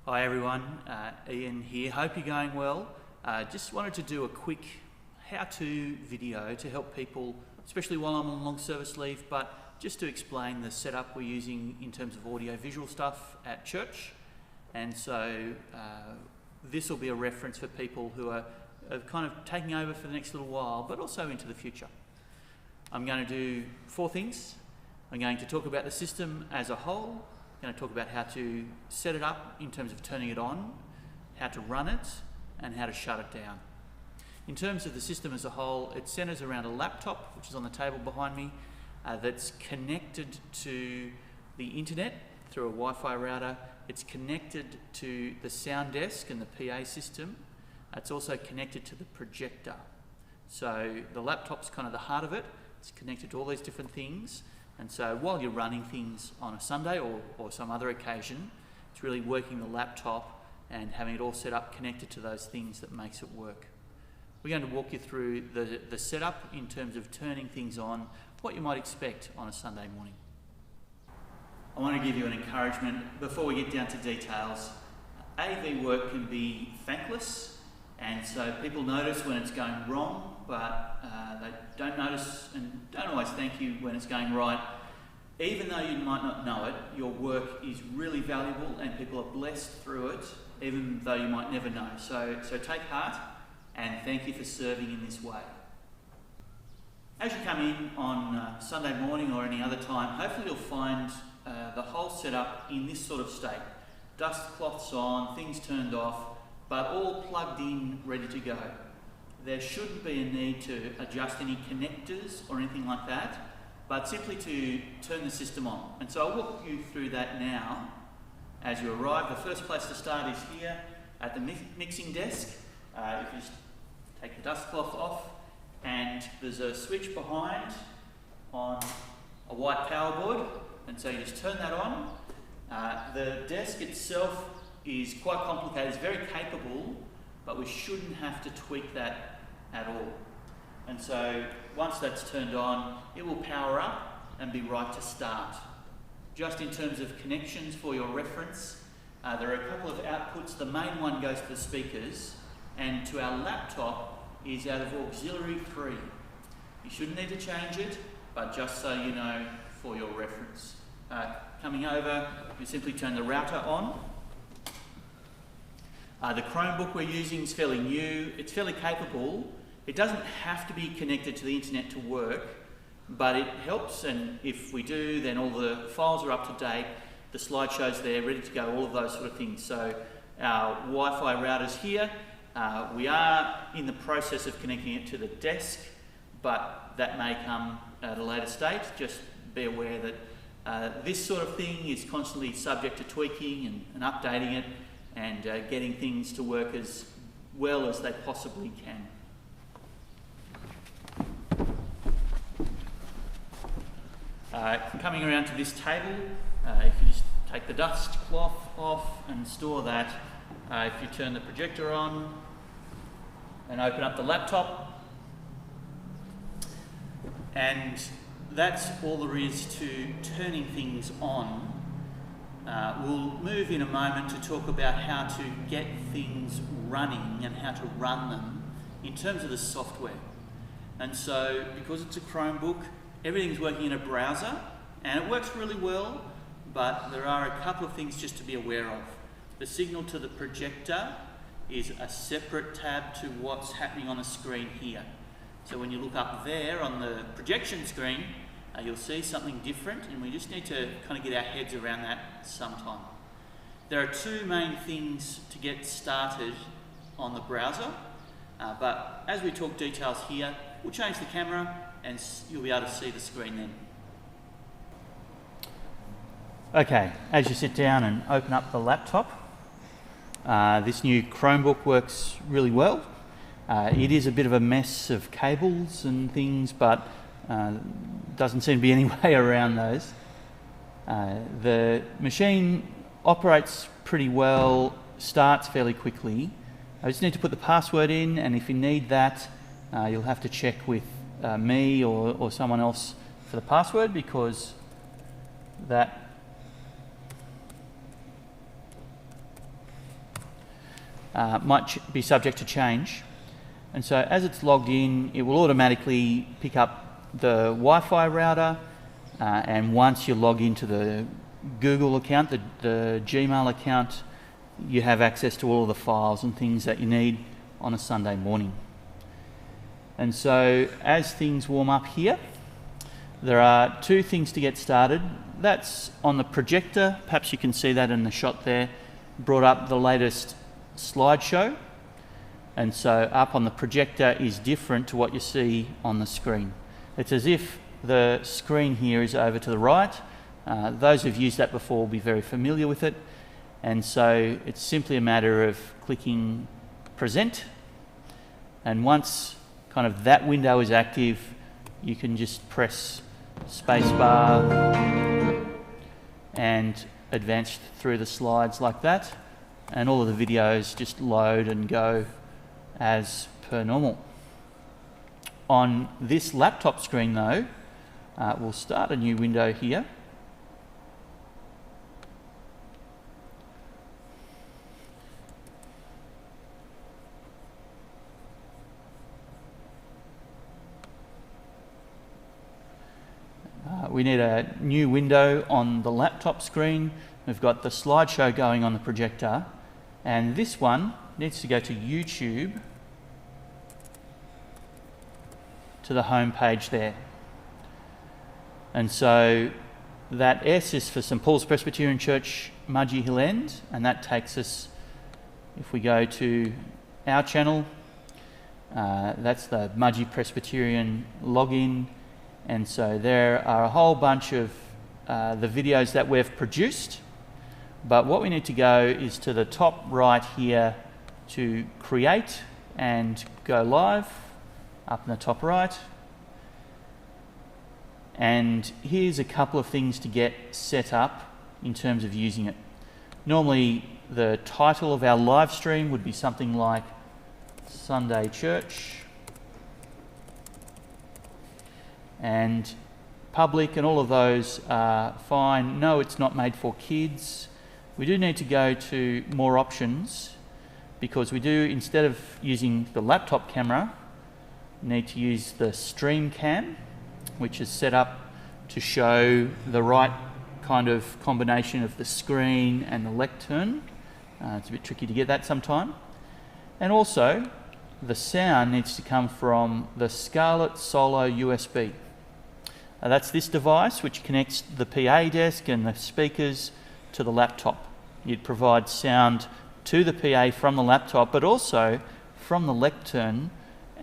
Hi everyone, Ian here. Hope you're going well. Just wanted to do a quick how-to video to help people, especially while I'm on long service leave, but just to explain the setup we're using in terms of audio-visual stuff at church. And so this will be a reference for people who are kind of taking over for the next little while, but also into the future. I'm going to do 4 things. I'm going to talk about the system as a whole. I'm going to talk about how to set it up in terms of turning it on, how to run it, and how to shut it down. In terms of the system as a whole, it centres around a laptop, which is on the table behind me, that's connected to the internet through a Wi-Fi router. It's connected to the sound desk and the PA system. It's also connected to the projector. So the laptop's kind of the heart of it. It's connected to all these different things. And so while you're running things on a Sunday or some other occasion, it's really working the laptop and having it all set up connected to those things that makes it work. We're going to walk you through the setup in terms of turning things on, what you might expect on a Sunday morning. I want to give you an encouragement before we get down to details. AV work can be thankless, and so people notice when it's going wrong, but they don't notice and don't always thank you when it's going right. Even though you might not know it, your work is really valuable and people are blessed through it, even though you might never know. So take heart and thank you for serving in this way. As you come in on Sunday morning or any other time, hopefully you'll find the whole setup in this sort of state. Dust cloths on, things turned off, but all plugged in, ready to go. There shouldn't be a need to adjust any connectors or anything like that, but simply to turn the system on. And so I'll walk you through that now. As you arrive, the first place to start is here at the mixing desk. If you just take the dust cloth off, and there's a switch behind on a white power board, and so you just turn that on. The desk itself is quite complicated, it's very capable, but we shouldn't have to tweak that at all. And so once that's turned on, it will power up and be right to start. Just in terms of connections for your reference, there are a couple of outputs. The main one goes to the speakers, and to our laptop is out of auxiliary 3. You shouldn't need to change it, but just so you know for your reference. Coming over, you simply turn the router on. The Chromebook we're using is fairly new. It's fairly capable. It doesn't have to be connected to the internet to work, but it helps, and if we do, then all the files are up to date, the slideshow's there, ready to go, all of those sort of things. So our Wi-Fi router's here. We are in the process of connecting it to the desk, but that may come at a later stage. Just be aware that this sort of thing is constantly subject to tweaking and updating it, and getting things to work as well as they possibly can. Coming around to this table, if you just take the dust cloth off and store that, if you turn the projector on and open up the laptop, and that's all there is to turning things on. We'll move in a moment to talk about how to get things running and how to run them in terms of the software. And so, because it's a Chromebook, everything's working in a browser, and it works really well, but there are a couple of things just to be aware of. The signal to the projector is a separate tab to what's happening on the screen here. So when you look up there on the projection screen, you'll see something different, and we just need to kind of get our heads around that sometime. There are 2 main things to get started on the browser, but as we talk details here, we'll change the camera and you'll be able to see the screen then. Okay, as you sit down and open up the laptop, this new Chromebook works really well. It is a bit of a mess of cables and things, but doesn't seem to be any way around those. The machine operates pretty well, starts fairly quickly. I just need to put the password in, and if you need that, you'll have to check with me or someone else for the password, because that might be subject to change. And so as it's logged in, it will automatically pick up the Wi-Fi router, and once you log into the Google account, the Gmail account, you have access to all of the files and things that you need on a Sunday morning. And so as things warm up here, there are two things to get started. That's on the projector. Perhaps you can see that in the shot there. Brought up the latest slideshow. And so up on the projector is different to what you see on the screen. It's as if the screen here is over to the right. Those who've used that before will be very familiar with it. And so it's simply a matter of clicking present. And once kind of that window is active, you can just press spacebar and advance through the slides like that. And all of the videos just load and go as per normal. On this laptop screen though, we'll start a new window here. We need a new window on the laptop screen. We've got the slideshow going on the projector, and this one needs to go to YouTube, to the home page there. And so that S is for St Paul's Presbyterian Church, Mudgee Hill End, and that takes us, if we go to our channel, that's the Mudgee Presbyterian login. And so there are a whole bunch of the videos that we've produced, but what we need to go is to the top right here to create and go live, up in the top right. And here's a couple of things to get set up in terms of using it. Normally the title of our live stream would be something like Sunday Church, and public and all of those are fine. No, it's not made for kids. We do need to go to more options, because we do, instead of using the laptop camera, need to use the stream cam, which is set up to show the right kind of combination of the screen and the lectern. It's a bit tricky to get that sometime. And also the sound needs to come from the Scarlett Solo USB. That's this device which connects the PA desk and the speakers to the laptop. You'd provide sound to the PA from the laptop, but also from the lectern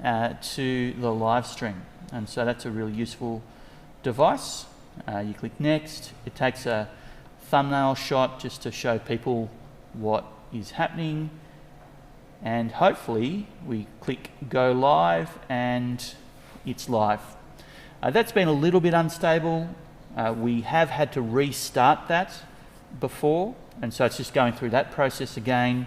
to the live stream. And so that's a really useful device. You click next. It takes a thumbnail shot just to show people what is happening. And hopefully we click go live and it's live. That's been a little bit unstable. We have had to restart that before, and so it's just going through that process again.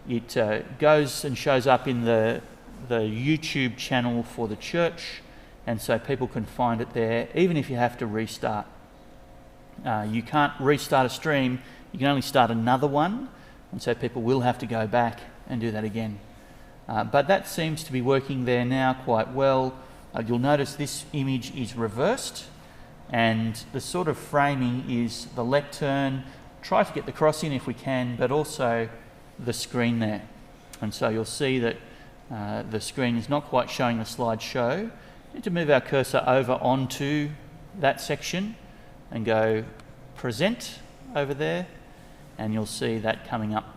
It goes and shows up in the YouTube channel for the church, and so people can find it there, even if you have to restart. You can't restart a stream, you can only start another one, and so people will have to go back and do that again. But that seems to be working there now quite well. You'll notice this image is reversed, and the sort of framing is the lectern. Try to get the cross in if we can, but also the screen there. And so you'll see that the screen is not quite showing the slideshow. We need to move our cursor over onto that section and go present over there, and you'll see that coming up.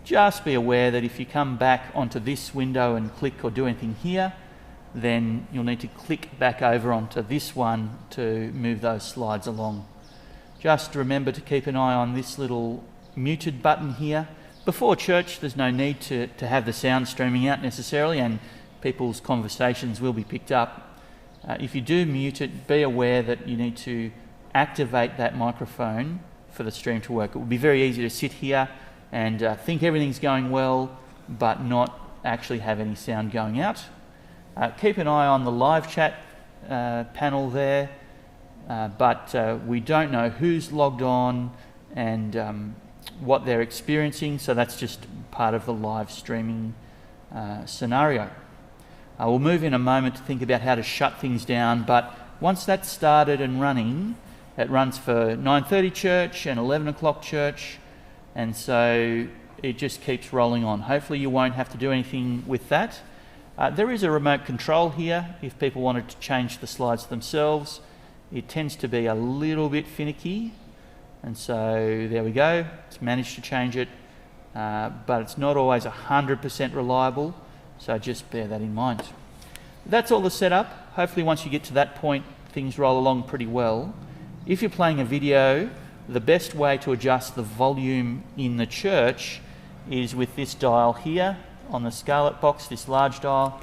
Just be aware that if you come back onto this window and click or do anything here, then you'll need to click back over onto this one to move those slides along. Just remember to keep an eye on this little muted button here. Before church, there's no need to have the sound streaming out necessarily, and people's conversations will be picked up. If you do mute it, be aware that you need to activate that microphone for the stream to work. It would be very easy to sit here and think everything's going well, but not actually have any sound going out. Keep an eye on the live chat panel there, but we don't know who's logged on, and what they're experiencing, so that's just part of the live streaming scenario. We'll move in a moment to think about how to shut things down, but once that's started and running, it runs for 9:30 church and 11 o'clock church, and so it just keeps rolling on. Hopefully you won't have to do anything with that. There is a remote control here if people wanted to change the slides themselves. It tends to be a little bit finicky, and so there we go. It's managed to change it, but it's not always 100% reliable, so just bear that in mind. That's all the setup. Hopefully once you get to that point, things roll along pretty well. If you're playing a video, the best way to adjust the volume in the church is with this dial here on the Scarlett box, this large dial,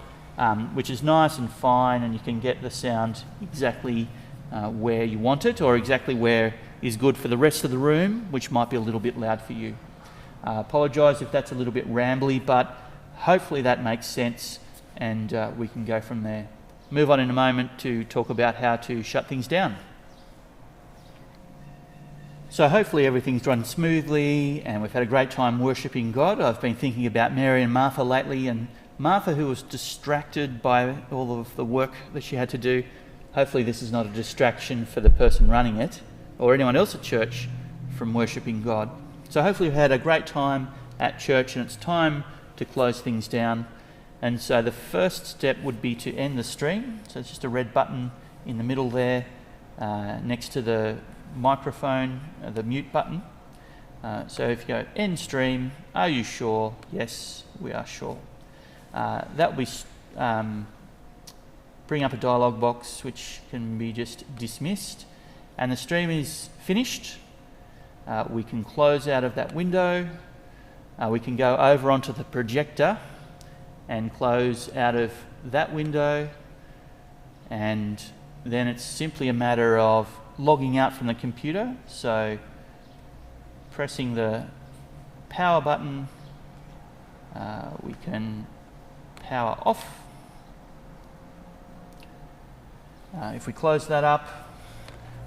which is nice and fine, and you can get the sound exactly where you want it, or exactly where is good for the rest of the room, which might be a little bit loud for you. Apologise if that's a little bit rambly, but hopefully that makes sense, and we can go from there. Move on in a moment to talk about how to shut things down. So hopefully everything's run smoothly and we've had a great time worshipping God. I've been thinking about Mary and Martha lately, and Martha, who was distracted by all of the work that she had to do. Hopefully this is not a distraction for the person running it or anyone else at church from worshipping God. So hopefully you've had a great time at church, and it's time to close things down. And so the first step would be to end the stream. So it's just a red button in the middle there, next to the microphone, the mute button. So if you go end stream, are you sure? Yes, we are sure. That will bring up a dialog box which can be just dismissed, and the stream is finished. We can close out of that window. We can go over onto the projector and close out of that window, and then it's simply a matter of logging out from the computer. So pressing the power button, we can power off. If we close that up,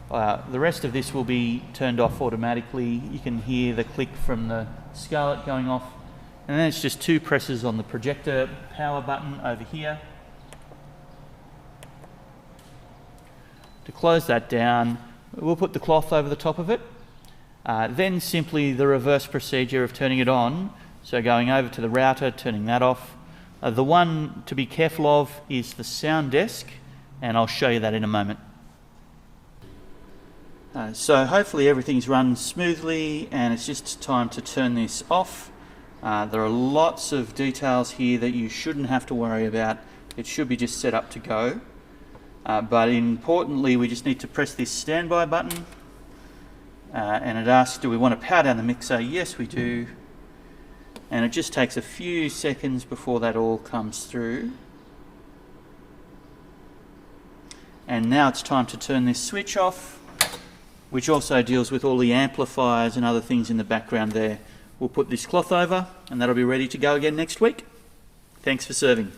the rest of this will be turned off automatically. You can hear the click from the Scarlett going off, and then it's just 2 presses on the projector power button over here. To close that down, we'll put the cloth over the top of it. Then simply the reverse procedure of turning it on. So going over to the router, turning that off. The one to be careful of is the sound desk, and I'll show you that in a moment. So hopefully everything's run smoothly, and it's just time to turn this off. There are lots of details here that you shouldn't have to worry about. It should be just set up to go. But importantly, we just need to press this standby button, and it asks, do we want to power down the mixer? Yes, we do. And it just takes a few seconds before that all comes through. And now it's time to turn this switch off, which also deals with all the amplifiers and other things in the background there. We'll put this cloth over, and that'll be ready to go again next week. Thanks for serving.